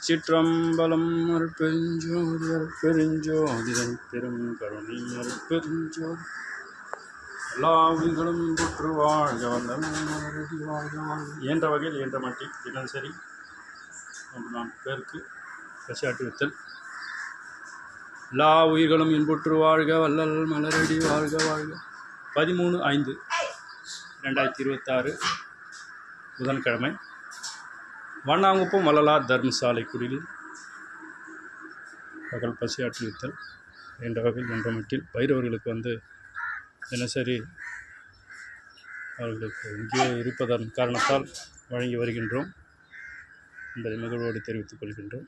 திருச்சிற்றம்பலம். அருட்பெருஞ்சோதி அருட்பெருஞ்சோதி பெரும் கருணை அருட்பெருஞ்சோதி. எல்லா உயிர்களும் புற்று வாழ்க வல்லடி வாழ்க வாழ்க. இயன்ற வகையில் இயன்ற மட்டில் தினசரி 3-4 பேருக்கு பசியாற்றுவித்தல். எல்லா உயிர்களும் இன்புற்று வாழ்க வல்லல் மலரடி வாழ்க வாழ்க. 13/5/2026 புதன்கிழமை. வண்ணாங்குப்பம் வள்ளலார் தர்மசாலை குடியில் பகல் பசியாற்றுவித்தல் என்ற வகையில் என்ற மட்டில் பயிரவர்களுக்கு தினசரி அவர்களுக்கு இங்கே இருப்பதன் காரணத்தால் வழங்கி வருகின்றோம் என்பதை மகிழ்வோடு தெரிவித்துக் கொள்கின்றோம்.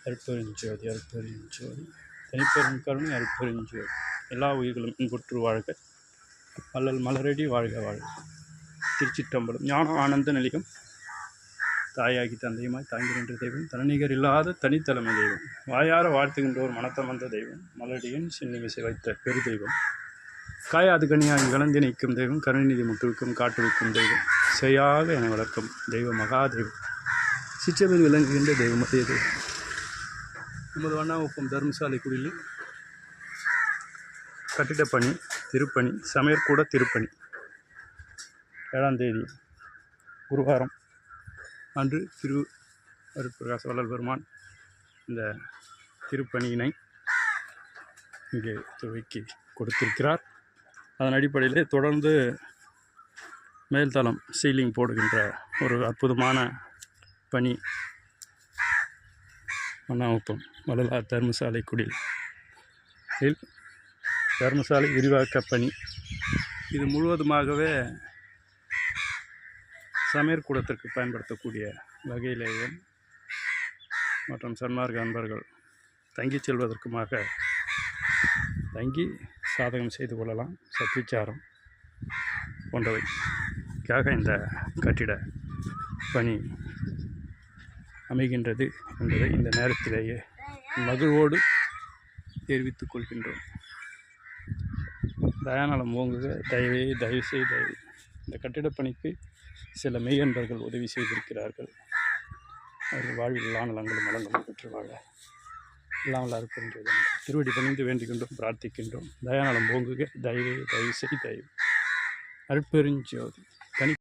அருட்பெருஞ்சோதி அருட்பெருஞ்சோதி தனிப்பெரும் கருணை அருட்பெருஞ்சோதி. எல்லா உயிர்களும் இன்புற்று வாழ்க வள்ளல் மலரடி வாழ்க வாழ்க. திருச்சிற்றம்பலம். ஞான ஆனந்த நிலையம். தாயாகி தந்தையுமாய் தாங்கி நின்ற தெய்வம், தனிநிகர் இல்லாத தனித்தலைமை தெய்வம், வாயார வாழ்த்துகின்றோர் மனத்தமர்ந்த தெய்வம், மலடியின் சின்னிமிசை வைத்த பெரு தெய்வம், காயாது கனியாகி கலந்து நிற்கும் தெய்வம், கருணைநிதி முட்டுவிக்கும் காட்டு வைக்கும் தெய்வம், செய்யாக என வளர்க்கும் தெய்வம், மகாதெய்வம், சிற்றவில் விளங்குகின்ற தெய்வம், அதே தெய்வம். நமது வண்ணாங்குப்பம் தர்மசாலை குடியில் கட்டிடப்பணி, திருப்பணி, சமையற்கூட திருப்பணி 7ஆம் தேதி குருவாரம் அன்று திரு அருட்பிரகாச வள்ளல் பெருமான் இந்த திருப்பணியினை இங்கே துவக்கி கொடுத்திருக்கிறார். அதன் அடிப்படையிலே தொடர்ந்து மேல்தளம் சீலிங் போடுகின்ற ஒரு அற்புதமான பணி வண்ணாங்குப்பம் வள்ளலார் தர்மசாலை குடியில் தர்மசாலை விரிவாக்க பணி. இது முழுவதுமாகவே சமையற்கூடத்திற்கு பயன்படுத்தக்கூடிய வகையிலேயே மற்றும் சன்மார்க்க அன்பர்கள் தங்கி செல்வதற்குமாக தங்கி சாதகம் செய்து கொள்ளலாம், சத்விச்சாரம் போன்றவைக்காக இந்த கட்டிட பணி அமைகின்றது என்பதை இந்த நேரத்திலேயே மகிழ்வோடு தெரிவித்துக் கொள்கின்றோம். தயாநலம் ஓங்குக. தயவு செய்து இந்த கட்டிடப்பணிக்கு சில மெய்யன்பர்கள் உதவி செய்திருக்கிறார்கள். அவர்கள் வாழ்வில் எல்லா நலங்களும் வளங்களும் பெற்று வாழ எல்லாம் அருட்பெருஞ்சோதி திருவடி பணிந்து வேண்டுகின்றோம், பிரார்த்திக்கின்றோம். தயாநலம் ஓங்குக. தயவு செய்து அருட்பெருஞ்சோதி.